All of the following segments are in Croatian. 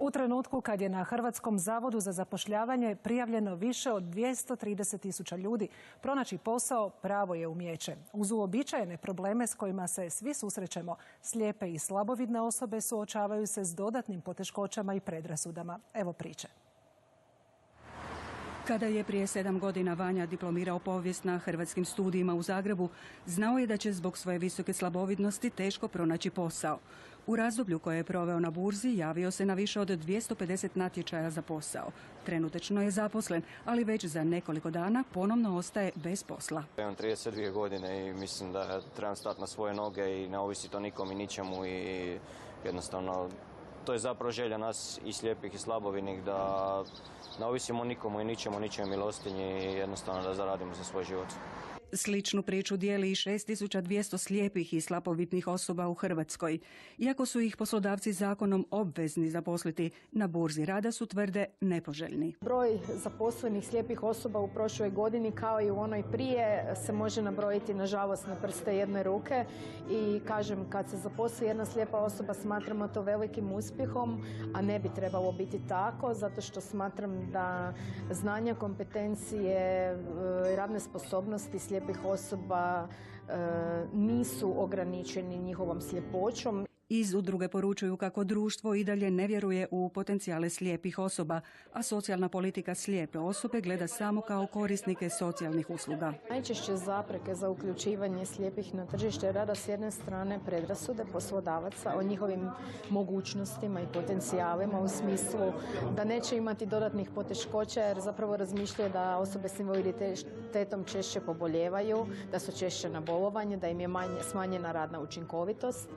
U trenutku kad je na Hrvatskom zavodu za zapošljavanje prijavljeno više od 230.000 ljudi, pronaći posao pravo je umijeće. Uz uobičajene probleme s kojima se svi susrećemo, slijepe i slabovidne osobe suočavaju se s dodatnim poteškoćama i predrasudama. Evo priče. Kada je prije 7 godina Vanja diplomirao povijest na Hrvatskim studijima u Zagrebu, znao je da će zbog svoje visoke slabovidnosti teško pronaći posao. U razdoblju koje je proveo na burzi javio se na više od 250 natječaja za posao. Trenutačno je zaposlen, ali već za nekoliko dana ponovno ostaje bez posla. Imam 32 godine i mislim da trebam stati na svoje noge i ne ovisi to nikom i ničemu i jednostavno to je zapravo želja nas i slijepih i slabovidnih da ne ovisimo nikomu i ničemu milostinji i jednostavno da zaradimo za svoj život. Sličnu priču dijeli i 6200 slijepih i slabovidnih osoba u Hrvatskoj. Iako su ih poslodavci zakonom obvezni zaposliti, na burzi rada su, tvrde, nepoželjni. Broj zaposlenih slijepih osoba u prošloj godini kao i u onoj prije se može nabrojiti nažalost na prste jedne ruke i kažem, kad se zaposli jedna slijepa osoba smatramo to velikim uspjehom, a ne bi trebalo biti tako zato što smatram da znanja, kompetencije, radne sposobnosti slijepih osoba nisu ograničeni njihovom sljepoćom. Iz udruge poručuju kako društvo i dalje ne vjeruje u potencijale slijepih osoba, a socijalna politika slijepe osobe gleda samo kao korisnike socijalnih usluga. Najčešće zapreke za uključivanje slijepih na tržište rada s jedne strane predrasude poslodavaca o njihovim mogućnostima i potencijalima u smislu da neće imati dodatnih poteškoća jer zapravo razmišljaju da osobe s invaliditetom češće poboljevaju, da su češće na bolovanje, da im je smanjena radna učinkovitost,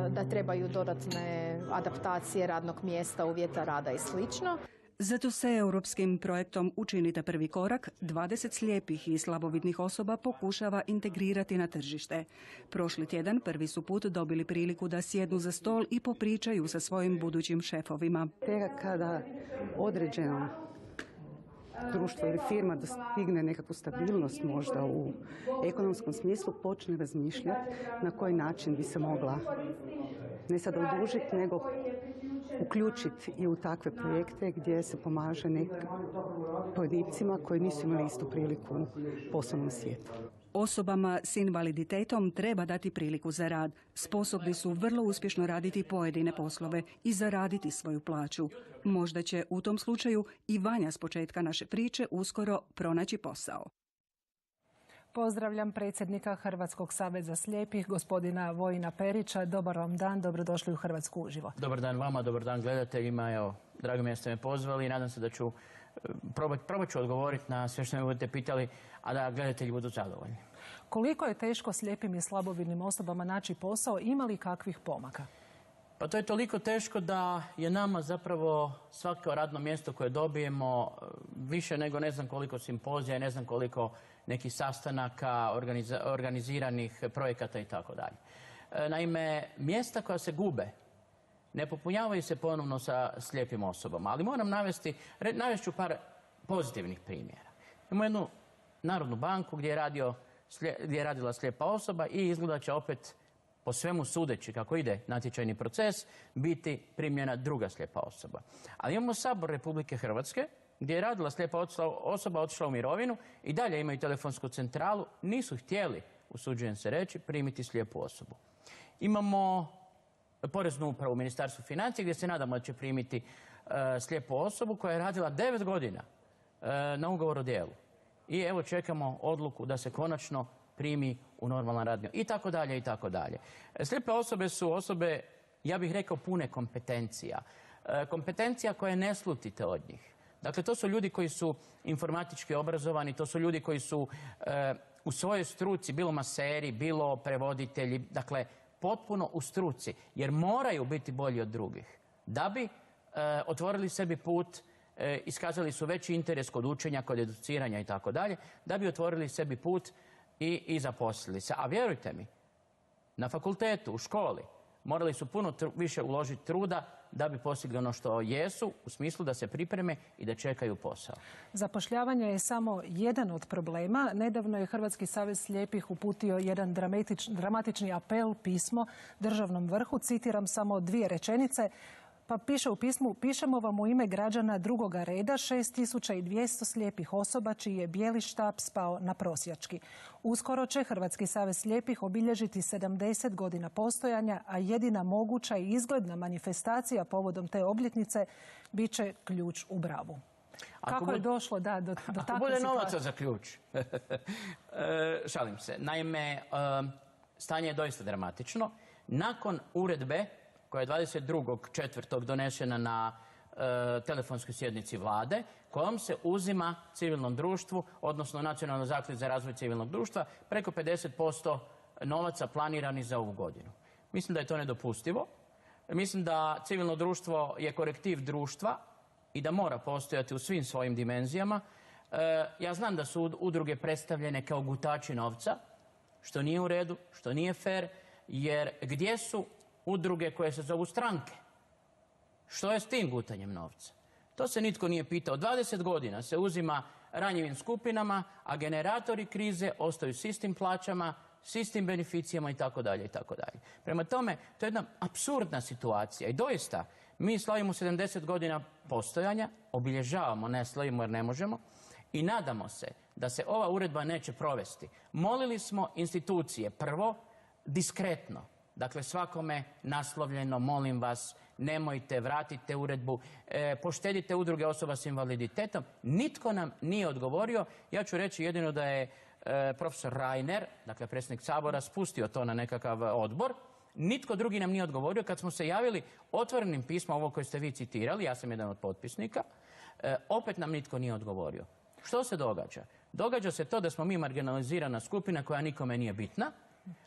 da trebaju dodatne adaptacije radnog mjesta, uvjeta rada i sl. Zato se europskim projektom Učinite prvi korak 20 slijepih i slabovidnih osoba pokušava integrirati na tržište. Prošli tjedan prvi su put dobili priliku da sjednu za stol i popričaju sa svojim budućim šefovima. Kada određeno društvo ili firma dostigne nekakvu stabilnost možda u ekonomskom smislu, počne razmišljati na koji način bi se mogla ne sad odužiti, nego uključiti i u takve projekte gdje se pomaže pojedincima koji nisu imali istu priliku u poslovnom svijetu. Osobama s invaliditetom treba dati priliku za rad. Sposobni su vrlo uspješno raditi pojedine poslove i zaraditi svoju plaću. Možda će u tom slučaju i Vanja s početka naše priče uskoro pronaći posao. Pozdravljam predsjednika Hrvatskog saveza slijepih, gospodina Vojina Perića. Dobar vam dan, dobrodošli u Hrvatsku uživo. Dobar dan vama, dobar dan gledateljima. Evo, drago mi je da ste me pozvali i nadam se da ću probat ću odgovoriti na sve što me budete pitali, a da gledatelji budu zadovoljni. Koliko je teško slijepim i slabovidnim osobama naći posao, ima li kakvih pomaka? Pa to je toliko teško da je nama zapravo svako radno mjesto koje dobijemo više nego ne znam koliko simpozija i ne znam koliko nekih sastanaka, organiziranih projekata i tako dalje. Naime, mjesta koja se gube ne popunjavaju se ponovno sa slijepim osobama, ali moram navest ću par pozitivnih primjera. Imamo jednu Narodnu banku gdje je radila slijepa osoba i izgleda će opet, po svemu sudeći kako ide natječajni proces, biti primljena druga slijepa osoba. Ali imamo Sabor Republike Hrvatske gdje je radila slijepa osoba, otišla u mirovinu i dalje imaju telefonsku centralu, nisu htjeli, usuđujem se reći, primiti slijepu osobu. Imamo Poreznu upravu u Ministarstvu financija gdje se nadamo da će primiti slijepu osobu koja je radila 9 godina na ugovor o djelu. I evo čekamo odluku da se konačno primi u normalan radni i tako dalje i tako dalje. Slijepe osobe su osobe, ja bih rekao, pune kompetencija. Kompetencija koje ne slutite od njih. Dakle, to su ljudi koji su informatički obrazovani, to su ljudi koji su u svojoj struci, bilo maseri, bilo prevoditelji, dakle, potpuno u struci, jer moraju biti bolji od drugih. Da bi otvorili sebi put, iskazali su veći interes kod učenja, kod educiranja i tako dalje, da bi otvorili sebi put i zaposlili se. A vjerujte mi, na fakultetu, u školi, morali su puno više uložiti truda da bi postigli ono što jesu, u smislu da se pripreme i da čekaju posao. Zapošljavanje je samo jedan od problema. Nedavno je Hrvatski savez slijepih uputio jedan dramatični apel, pismo državnom vrhu. Citiram samo 2 rečenice. Pa piše u pismu, pišemo vam u ime građana drugoga reda 6200 slijepih osoba čiji je bijeli štap spao na prosjački. Uskoro će Hrvatski savez slijepih obilježiti 70 godina postojanja, a jedina moguća i izgledna manifestacija povodom te obljetnice bit će ključ u bravu. Kako je došlo do takve situacije? Ako bude novaca za ključ. Šalim se. Naime, stanje je doista dramatično. Nakon uredbe koja je 22.4. donešena na telefonskoj sjednici vlade, kojom se uzima civilnom društvu, odnosno Nacionalnoj zakladi za razvoj civilnog društva, preko 50% novaca planiranih za ovu godinu. Mislim da je to nedopustivo. Mislim da civilno društvo je korektiv društva i da mora postojati u svim svojim dimenzijama. Ja znam da su udruge predstavljene kao gutači novca, što nije u redu, što nije fer, jer gdje su udruge koje se zovu stranke? Što je s tim gutanjem novca? To se nitko nije pitao. 20 godina se uzima ranjivim skupinama, a generatori krize ostaju s istim plaćama, s istim beneficijama itd. itd. Prema tome, to je jedna apsurdna situacija i doista mi slavimo 70 godina postojanja, obilježavamo, ne slavimo jer ne možemo i nadamo se da se ova uredba neće provesti. Molili smo institucije prvo diskretno, dakle svakome naslovljeno, molim vas, nemojte, vratite uredbu, poštedite udruge osoba s invaliditetom. Nitko nam nije odgovorio. Ja ću reći jedino da je profesor Reiner, dakle predsjednik Sabora, spustio to na nekakav odbor. Nitko drugi nam nije odgovorio. Kad smo se javili otvorenim pismom, ovo koje ste vi citirali, ja sam jedan od potpisnika, opet nam nitko nije odgovorio. Što se događa? Događa se to da smo mi marginalizirana skupina koja nikome nije bitna,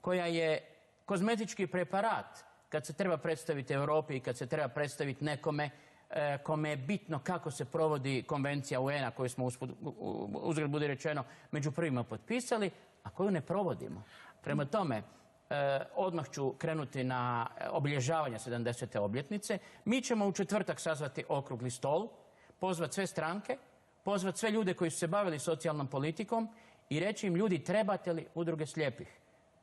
koja je kozmetički preparat kad se treba predstaviti Europi i kad se treba predstaviti nekome kome je bitno kako se provodi konvencija UN-a koju smo uzgred budi rečeno među prvima potpisali, a koju ne provodimo. Prema tome, odmah ću krenuti na obilježavanje 70. obljetnice. Mi ćemo u četvrtak sazvati okrugli stol, pozvati sve stranke, pozvati sve ljude koji su se bavili socijalnom politikom i reći im, ljudi, trebate li udruge slijepih?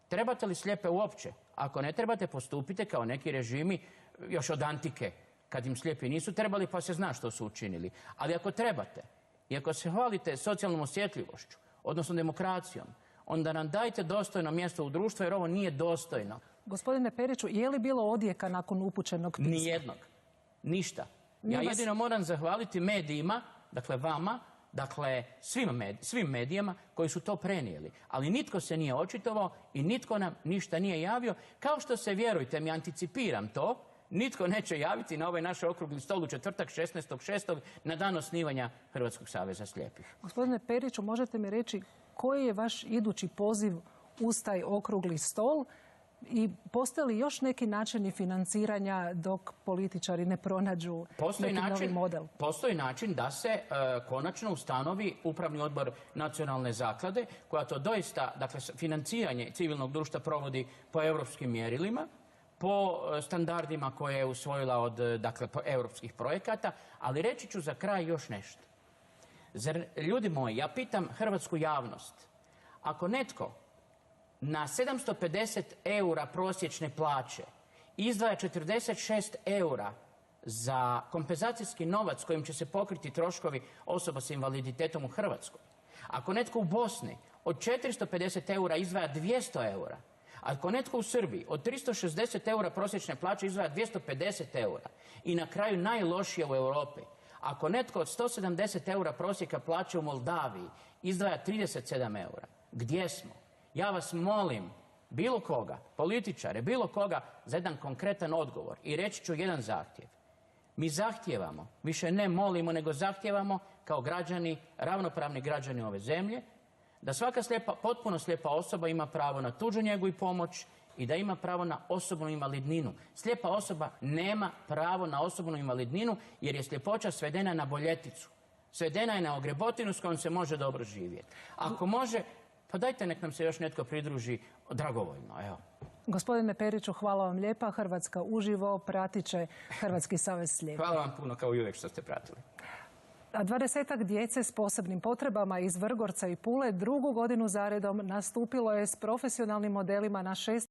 Trebate li slijepe uopće? Ako ne trebate, postupite kao neki režimi još od antike, kad im slijepi nisu trebali pa se zna što su učinili. Ali ako trebate i ako se hvalite socijalnom osjetljivošću, odnosno demokracijom, onda nam dajte dostojno mjesto u društvu jer ovo nije dostojno. Gospodine Periću, je li bilo odjeka nakon upućenog pisma? Nijednog. Ništa. Ja jedino moram zahvaliti medijima, dakle vama, dakle svim medijima koji su to prenijeli. Ali nitko se nije očitovao i nitko nam ništa nije javio. Kao što se, vjerujte mi, anticipiram to, nitko neće javiti na ovaj naš okrugli stol u četvrtak 16.6. na dan osnivanja Hrvatskog saveza slijepih. Gospodine Periću, možete mi reći koji je vaš idući poziv uz taj okrugli stol i postoje li još neki načini financiranja dok političari ne pronađu neki novi model? Postoji način da se konačno ustanovi upravni odbor Nacionalne zaklade koja to doista, dakle financiranje civilnog društva provodi po europskim mjerilima, po standardima koje je usvojila od europskih projekata, ali reći ću za kraj još nešto. Zar, ljudi moji, ja pitam hrvatsku javnost, ako netko na 750 eura prosječne plaće izdvaja 46 eura za kompenzacijski novac kojim će se pokriti troškovi osoba s invaliditetom u Hrvatskoj, ako netko u Bosni od 450 eura izdvaja 200 eura, ako netko u Srbiji od 360 eura prosječne plaće izdvaja 250 eura i na kraju najlošije u Europi, ako netko od 170 eura prosjeka plaće u Moldaviji izdvaja 37 eura, gdje smo? Ja vas molim, bilo koga, političare, bilo koga, za jedan konkretan odgovor i reći ću jedan zahtjev. Mi zahtijevamo, više ne molimo, nego zahtijevamo kao građani, ravnopravni građani ove zemlje, da svaka potpuno slijepa osoba ima pravo na tuđu njegu i pomoć i da ima pravo na osobnu invalidninu. Slijepa osoba nema pravo na osobnu invalidninu jer je sljepoća svedena na boljeticu. Svedena je na ogrebotinu s kojom se može dobro živjeti. Ako može, pa dajte nek nam se još netko pridruži dragovoljno. Evo. Gospodine Periću, hvala vam lijepa. Hrvatska uživo pratit će Hrvatski savez slijepih. Hvala vam puno kao i uvijek što ste pratili. A 20-ak djece s posebnim potrebama iz Vrgorca i Pule drugu godinu zaredom nastupilo je s profesionalnim modelima na 6